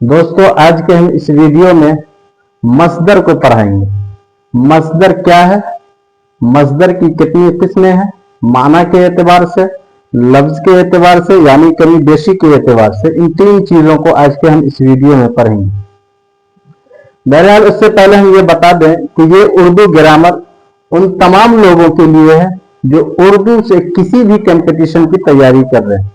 दोस्तों आज के हम इस वीडियो में मस्दर को पढ़ाएंगे। मस्दर क्या है, मस्दर की कितनी किस्में हैं, माना के एतबार से, लफ्ज के एतबार से यानी कमी बेशी के एतबार से, इन तीन चीजों को आज के हम इस वीडियो में पढ़ेंगे। बहरहाल उससे पहले हम ये बता दें कि ये उर्दू ग्रामर उन तमाम लोगों के लिए है जो उर्दू से किसी भी कंपटीशन की तैयारी कर रहे हैं।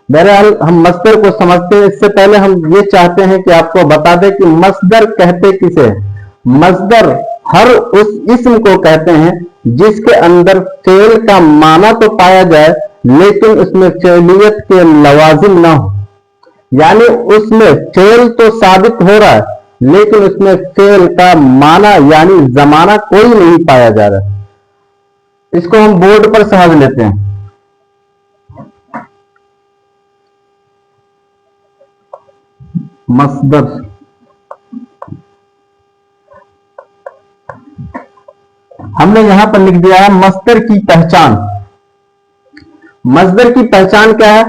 बहरहाल हम मस्दर को समझते हैं, इससे पहले हम ये चाहते हैं कि आपको बता दें कि मस्दर कहते किसे हैं। मस्दर हर उस इस्म को कहते हैं जिसके अंदर फेल का माना तो पाया जाए लेकिन उसमें फेलियत के लवाजिम ना हो, यानी उसमें फेल तो साबित हो रहा है लेकिन उसमें फेल का माना यानी जमाना कोई नहीं पाया जा रहा। इसको हम बोर्ड पर समझ लेते हैं। मस्दर हमने यहां पर लिख दिया है मस्दर की पहचान। मस्दर की पहचान क्या है?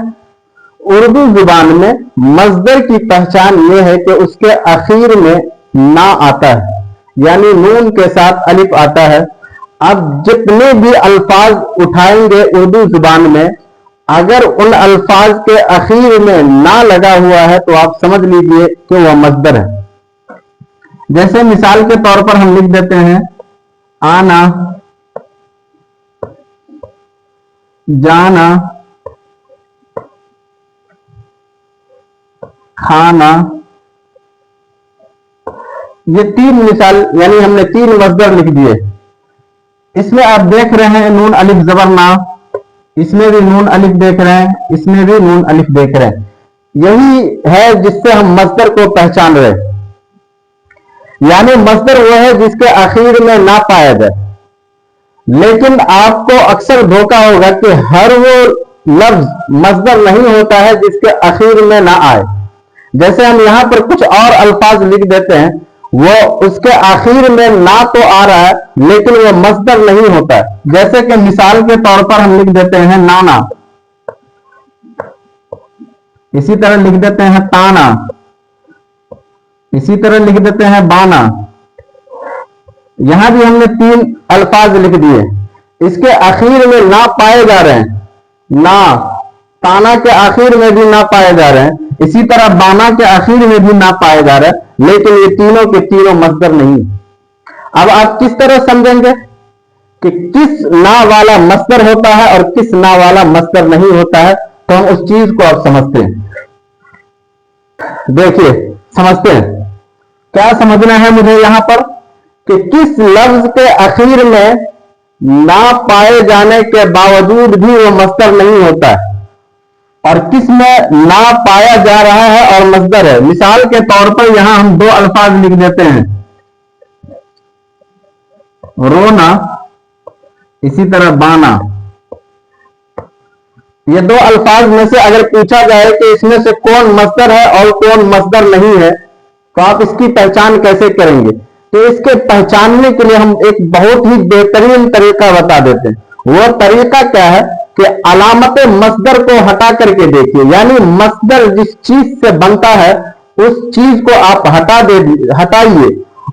उर्दू जुबान में मस्दर की पहचान यह है कि उसके आखिर में ना आता है, यानी नून के साथ अलिफ आता है। अब जितने भी अल्फाज उठाएंगे उर्दू जुबान में, अगर उन अल्फाज के आखिर में ना लगा हुआ है तो आप समझ लीजिए कि वह मस्दर है। जैसे मिसाल के तौर पर हम लिख देते हैं आना, जाना, खाना, ये तीन मिसाल यानी हमने तीन मस्दर लिख दिए। इसमें आप देख रहे हैं नून अलिफ जबर ना, इसमें भी नून अलिफ देख रहे हैं, इसमें भी नून अलिफ देख रहे हैं। यही है जिससे हम मस्दर को पहचान रहे हैं, यानी मस्दर वो है जिसके आखिर में ना पाया जाए। लेकिन आपको अक्सर धोखा होगा कि हर वो लफ्ज मस्दर नहीं होता है जिसके आखिर में ना आए। जैसे हम यहां पर कुछ और अल्फाज लिख देते हैं, वो उसके आखिर में ना तो आ रहा है लेकिन वो मस्दर नहीं होता है। जैसे कि मिसाल के तौर पर हम लिख देते हैं नाना, इसी तरह लिख देते हैं ताना, इसी तरह लिख देते हैं बाना। यहां भी हमने तीन अल्फाज लिख दिए, इसके आखिर में ना पाए जा रहे हैं। ना ताना के आखिर में भी ना पाए जा रहे हैं, इसी तरह बाना के आखिर में भी ना पाए जा रहे हैं, लेकिन ये तीनों के तीनों मस्दर नहीं। अब आप किस तरह समझेंगे कि किस ना वाला मस्दर होता है और किस ना वाला मस्दर नहीं होता है, तो हम उस चीज को आप समझते हैं। देखिए समझते हैं, क्या समझना है मुझे यहां पर कि किस लफ्ज के आखिर में ना पाए जाने के बावजूद भी वो मस्दर नहीं होता है और किस में ना पाया जा रहा है और मस्दर है। मिसाल के तौर पर यहां हम दो अल्फाज लिख देते हैं रोना, इसी तरह बाना। ये दो अल्फाज में से अगर पूछा जाए कि इसमें से कौन मस्दर है और कौन मस्दर नहीं है तो आप इसकी पहचान कैसे करेंगे? तो इसके पहचानने के लिए हम एक बहुत ही बेहतरीन तरीका बता देते हैं। वो तरीका क्या है कि अलामत मस्दर को हटा करके देखिए, यानी मस्दर जिस चीज से बनता है उस चीज को आप हटाइए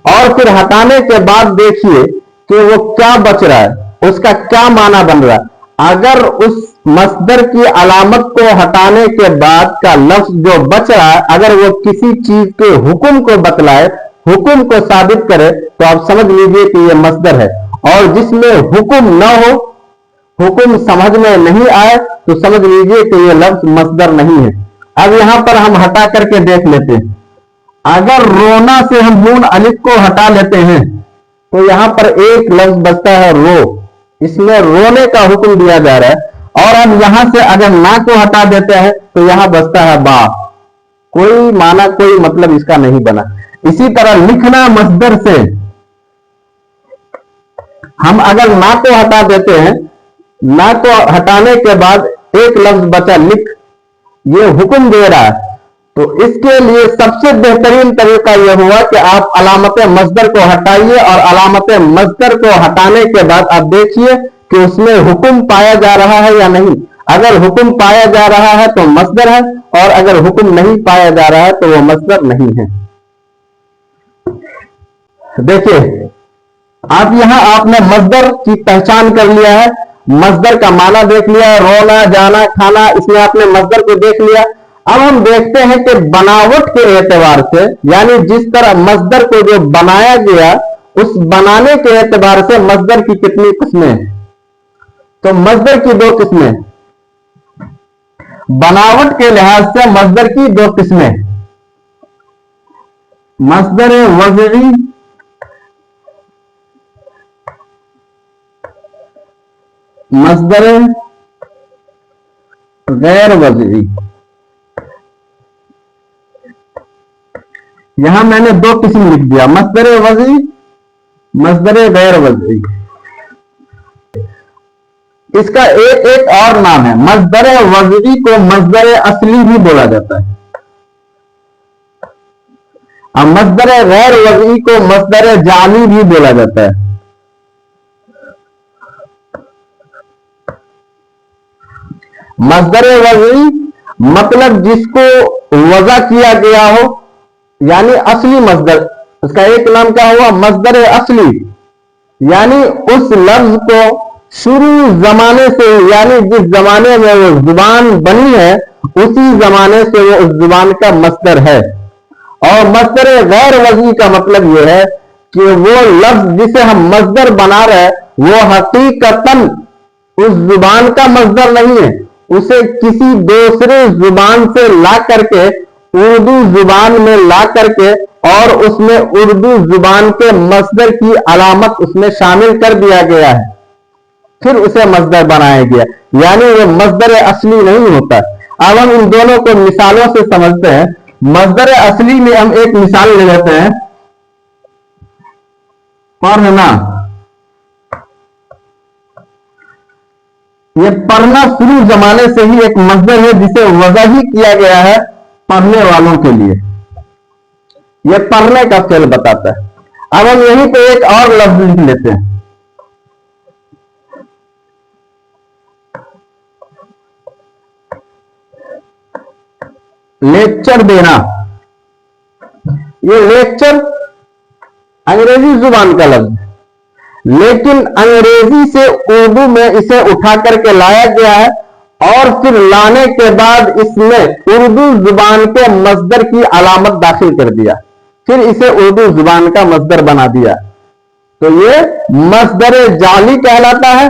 और फिर हटाने के बाद देखिए कि वो क्या बच रहा है, उसका क्या माना बन रहा है। अगर उस मस्दर की अलामत को हटाने के बाद का लफ्ज जो बच रहा है, अगर वो किसी चीज के हुक्म को बतलाए, हुक्म को साबित करे, तो आप समझ लीजिए कि ये मस्दर है। और जिसमें हुक्म न हो, हुक्म समझ में नहीं आए, तो समझ लीजिए कि ये लफ्ज मस्दर नहीं है। अब यहां पर हम हटा करके देख लेते हैं। अगर रोना से हम नून अलिफ को हटा लेते हैं तो यहां पर एक लफ्ज बचता है रो, इसमें रोने का हुक्म दिया जा रहा है। और हम यहां से अगर ना को हटा देते हैं तो यहां बचता है बा, कोई माना कोई मतलब इसका नहीं बना। इसी तरह लिखना मस्दर से हम अगर ना को हटा देते हैं, ना को हटाने के बाद एक लफ्ज बचा लिख, ये हुक्म दे रहा है, तो इसके लिए सबसे बेहतरीन तरीका यह हुआ कि आप अलामत मस्दर को हटाइए और अलामत मस्दर को हटाने के बाद आप देखिए कि उसमें हुक्म पाया जा रहा है या नहीं। अगर हुक्म पाया जा रहा है तो मस्दर है, और अगर हुक्म नहीं पाया जा रहा है तो वो मस्दर नहीं है। देखिए, आप यहां आपने मस्दर की पहचान कर लिया है, मस्दर का माना देख लिया, रोना, जाना, खाना, इसमें आपने मस्दर को देख लिया। अब हम देखते हैं कि बनावट के एतबार से, यानी जिस तरह मस्दर को जो बनाया गया, उस बनाने के एतबार से मस्दर की कितनी किस्में हैं। तो मस्दर की दो किस्में, बनावट के लिहाज से मस्दर की दो किस्में, मस्दर वज़ई, मस्दर गैर वज़ई। यहां मैंने दो किस्म लिख दिया, मस्दर वज़ई, मस्दर गैर वज़ई। इसका एक एक और नाम है, मस्दर वज़ई को मस्दर असली भी बोला जाता है, और मस्दर गैर वज़ई को मस्दर जाली भी बोला जाता है। मस्दर वज़ई मतलब जिसको वज़ा किया गया हो, यानी असली मस्दर, उसका एक नाम क्या हुआ, मस्दर असली, यानी उस लफ्ज को शुरू जमाने से, यानी जिस जमाने में वो जुबान बनी है उसी जमाने से वो उस जुबान का मस्दर है। और मस्दर गैर वज़ई का मतलब यह है कि वो लफ्ज जिसे हम मस्दर बना रहे हैं वो हकीकतन उस जुबान का मस्दर नहीं है, उसे किसी दूसरे जुबान से ला करके उर्दू जुबान में ला करके और उसमें उर्दू जुबान के मस्दर की अलामत उसमें शामिल कर दिया गया है, फिर उसे मस्दर बनाया गया, यानी वो मस्दर असली नहीं होता। अब हम इन दोनों को मिसालों से समझते हैं। मस्दर असली में हम एक मिसाल ले लेते हैं, पढ़ना। ये पढ़ना शुरू जमाने से ही एक मस्दर है जिसे वज़ा ही किया गया है पढ़ने वालों के लिए, ये पढ़ने का फेल बताता है। अब हम यहीं पे एक और लफ्ज लिख लेते हैं, लेक्चर देना। ये लेक्चर अंग्रेजी जुबान का लफ्ज है, लेकिन अंग्रेजी से उर्दू में इसे उठा करके लाया गया है और फिर लाने के बाद इसमें उर्दू जुबान के मस्दर की अलामत दाखिल कर दिया, फिर इसे उर्दू जुबान का मस्दर बना दिया। तो ये मस्दर जाली कहलाता है,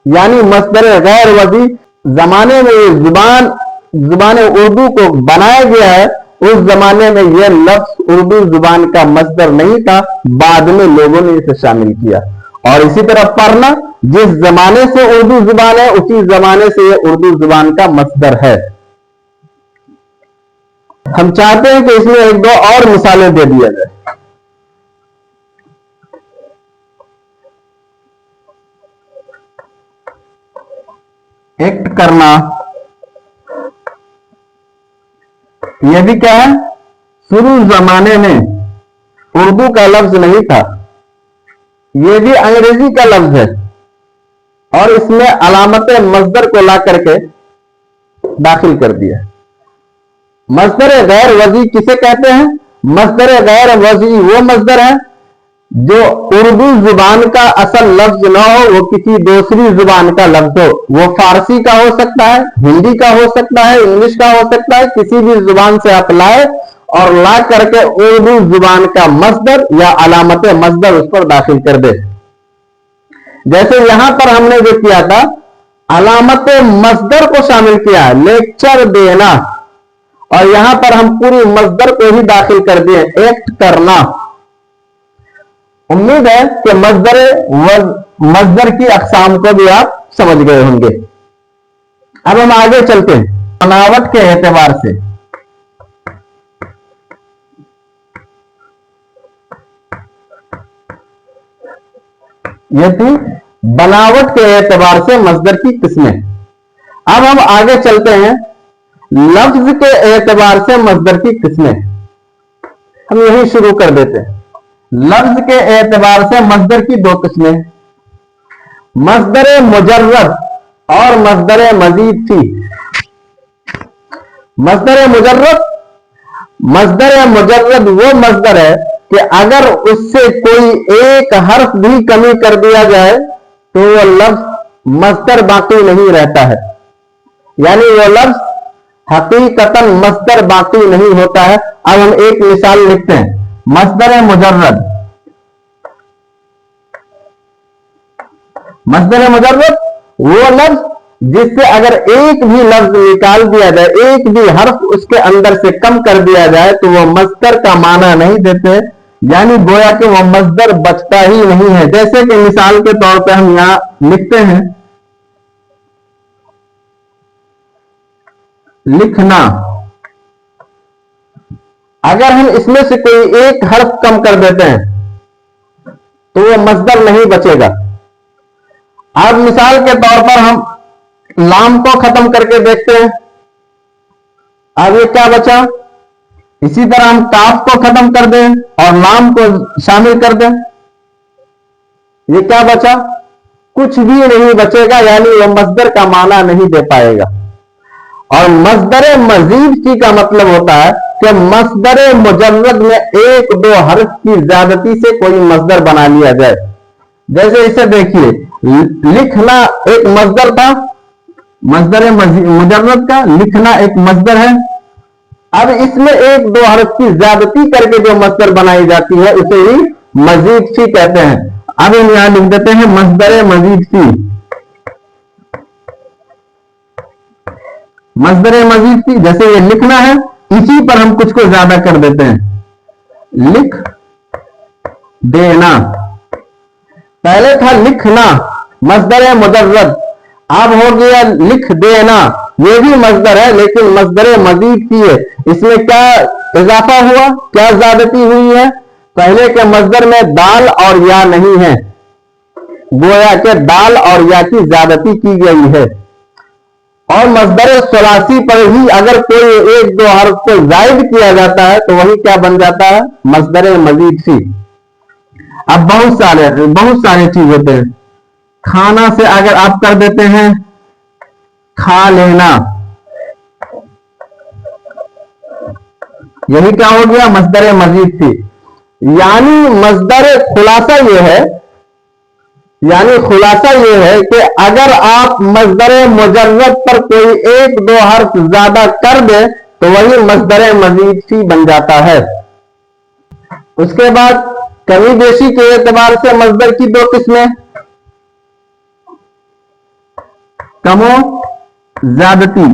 यानी मस्दर गैर वज़ई। जमाने में ये जुबान उर्दू को बनाया गया है, उस जमाने में यह लफ्ज उर्दू जुबान का मस्दर नहीं था, बाद में लोगों ने इसे शामिल किया। और इसी तरह पढ़ना जिस जमाने से उर्दू जुबान है उसी जमाने से यह उर्दू जुबान का मस्दर है। हम चाहते हैं कि इसमें एक दो और मिसालें दे दिया जाए। एक्ट करना, यह भी क्या है, शुरू जमाने में उर्दू का लफ्ज नहीं था, यह भी अंग्रेजी का लफ्ज है और इसमें अलामत मस्दर को ला करके दाखिल कर दिया। मस्दर गैर वज़ई किसे कहते हैं? मस्दर गैर वज़ई वो मस्दर है जो उर्दू जुबान का असल लफ्ज ना हो, वो किसी दूसरी जुबान का लफ्ज हो। वो फारसी का हो सकता है, हिंदी का हो सकता है, इंग्लिश का हो सकता है, किसी भी जुबान से आप लाए और ला करके उर्दू जुबान का मस्दर या अलामत मस्दर उस पर दाखिल कर दे। जैसे यहां पर हमने जो किया था, अलामत मस्दर को शामिल किया, लेक्चर देना, और यहां पर हम पूरी मस्दर को ही दाखिल कर दिए, एक्ट करना। उम्मीद है कि मस्दर की अक़साम को भी आप समझ गए होंगे। अब हम आगे चलते हैं। बनावट के एतबार से ये थी बनावट के एतबार से मस्दर की किस्में। अब हम आगे चलते हैं लफ्ज के एतबार से मस्दर की किस्में। हम यही शुरू कर देते हैं। लफ्ज के एतबार से मस्दर की दो किस्में, मस्दर मुजर्रद और मस्दर मजीद थी। मस्दर मुजर्रद वो मस्दर है कि अगर उससे कोई एक हर्फ भी कमी कर दिया जाए तो वो लफ्ज मस्दर बाकी नहीं रहता है, यानी वो लफ्ज हकीकतन मस्दर बाकी नहीं होता है। अब हम एक मिसाल लिखते हैं। मस्दर मुजर्रद वो लफ्ज जिससे अगर एक भी लफ्ज निकाल दिया जाए, एक भी हर्फ उसके अंदर से कम कर दिया जाए तो वो मस्दर का माना नहीं देते, यानी गोया कि वो मस्दर बचता ही नहीं है। जैसे कि मिसाल के तौर पे हम यहां लिखते हैं लिखना। अगर हम इसमें से कोई एक हर्फ कम कर देते हैं तो वो मस्दर नहीं बचेगा। अब मिसाल के तौर पर हम लाम को खत्म करके देखते हैं। अब ये क्या बचा? इसी तरह हम काफ को खत्म कर दें और लाम को शामिल कर दें, ये क्या बचा? कुछ भी नहीं बचेगा, यानी वह मस्दर का माना नहीं दे पाएगा। और मस्दर मजीद की का मतलब होता है कि मस्दर मुजर्रद में एक दो हर्फ की ज्यादती से कोई मस्दर बना लिया जाए। जैसे इसे देखिए, लिखना एक मस्दर था, मस्दर मुजर्रद का लिखना एक मस्दर है। अब इसमें एक दो हर्फ की ज्यादती करके जो मस्दर बनाई जाती है उसे ही मजीद सी कहते हैं। अब हम यहां लिख देते हैं मस्दर मजीद सी। मस्दर मजीद सी, जैसे ये लिखना है, इसी पर हम कुछ को ज्यादा कर देते हैं, लिख देना। पहले था लिखना मस्दर मुजर्रद, अब हो गया लिख देना, ये भी मस्दर है लेकिन मस्दर मजीद की है। इसमें क्या इजाफा हुआ, क्या ज्यादती हुई है? पहले के मस्दर में दाल और या नहीं है, गोया के दाल और या की ज्यादती की गई है। और मस्दर सुलासी पर ही अगर कोई एक दो हर्फ को जायद किया जाता है तो वही क्या बन जाता है? मस्दर मजीद सी। अब बहुत सारे चीज होते हैं। खाना से अगर आप कर देते हैं खा लेना, यही क्या हो गया? मस्दर मजीद थी। यानी मस्दर खुलासा ये है कि अगर आप मस्दर मुजर्रद पर कोई एक दो हर्फ ज्यादा कर दे तो वही मस्दर मजीद सी बन जाता है। उसके बाद कमी बेशी के एतबार से मस्दर की दो किस्में, कमो ज्यादती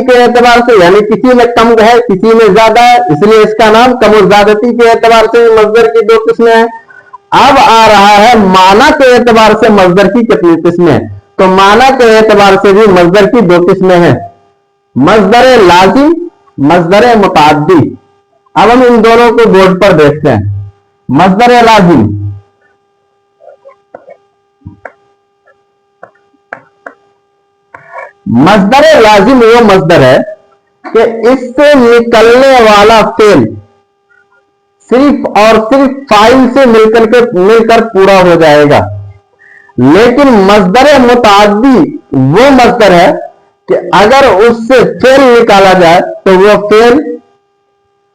के एतबार से, यानी किसी में कम है किसी में ज्यादा है, इसलिए इसका नाम कमो ज्यादती के एतबार से मस्दर की दो किस्में हैं। अब आ रहा है माना के एतबार से मस्दर की कितनी किस्में? तो माना के एतबार से भी मस्दर की दो किस्में हैं, मस्दर लाजिम, मस्दर मुताद्दी। अब हम इन दोनों को बोर्ड पर देखते हैं। मस्दर लाजिम, मस्दर लाजिम वो मस्दर है कि इससे निकलने वाला फेल सिर्फ और सिर्फ फाइल से मिलकर पूरा हो जाएगा। लेकिन मस्दर मुताद्दी वो मस्दर है कि अगर उससे फेल निकाला जाए तो वो फेल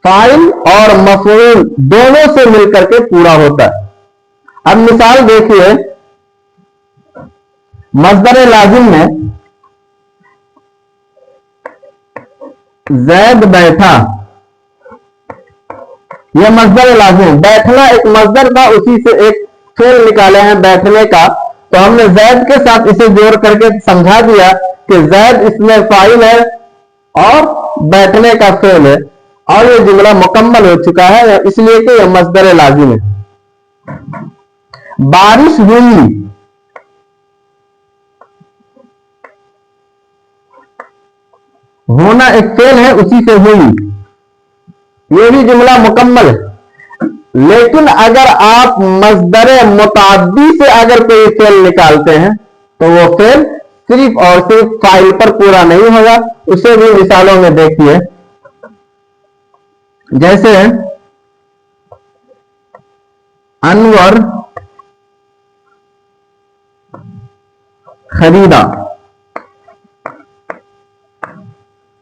फाइल और मफऊल दोनों से मिलकर के पूरा होता है। अब मिसाल देखिए, मस्दर लाजिम में जैद बैठा, यह मस्दर लाजिम। बैठना एक मस्दर था, उसी से एक फेल निकाले हैं बैठने का, तो हमने जैद के साथ इसे जोड़ करके समझा दिया कि जैद इसमें फाइल है और बैठने का फेल है, और यह जुमला मुकम्मल हो चुका है, इसलिए कि यह मस्दर लाजिम है। बारिश हुई, होना एक फेल है, उसी से हुई, ये भी जुमला मुकम्मल है। लेकिन अगर आप मस्दर मुताद्दी से अगर कोई फेल निकालते हैं तो वो फेल सिर्फ और सिर्फ फाइल पर पूरा नहीं होगा। उसे भी मिसालों में देखिए, जैसे अनवर खरीदा।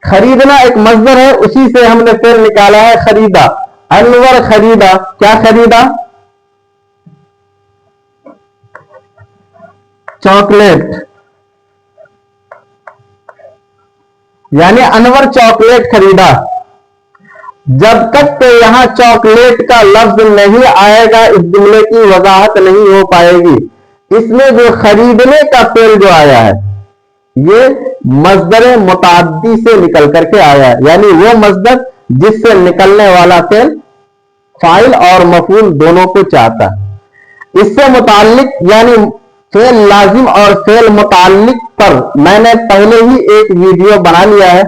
खरीदना एक मस्दर है, उसी से हमने फेल निकाला है खरीदा। अनवर खरीदा, क्या खरीदा? चॉकलेट, यानी अनवर चॉकलेट खरीदा। जब तक तो यहां चॉकलेट का लफ्ज नहीं आएगा इस जुमले की वजाहत नहीं हो पाएगी। इसमें जो खरीदने का फेल जो आया है ये मस्दर मुताद्दी से निकल करके आया है, यानी वो मस्दर जिससे निकलने वाला फेल फाइल और मफूल दोनों को चाहता है। इससे मुताल्लिक यानी फेल लाजिम और फेल मुताल्लिक पर मैंने पहले ही एक वीडियो बना लिया है।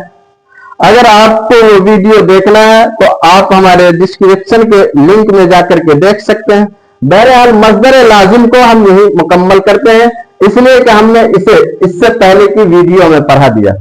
अगर आपको वो वीडियो देखना है तो आप हमारे डिस्क्रिप्शन के लिंक में जाकर के देख सकते हैं। बहरहाल मस्दर लाजिम को हम यही मुकम्मल करते हैं, इसलिए कि हमने इसे इससे पहले की वीडियो में पढ़ा दिया।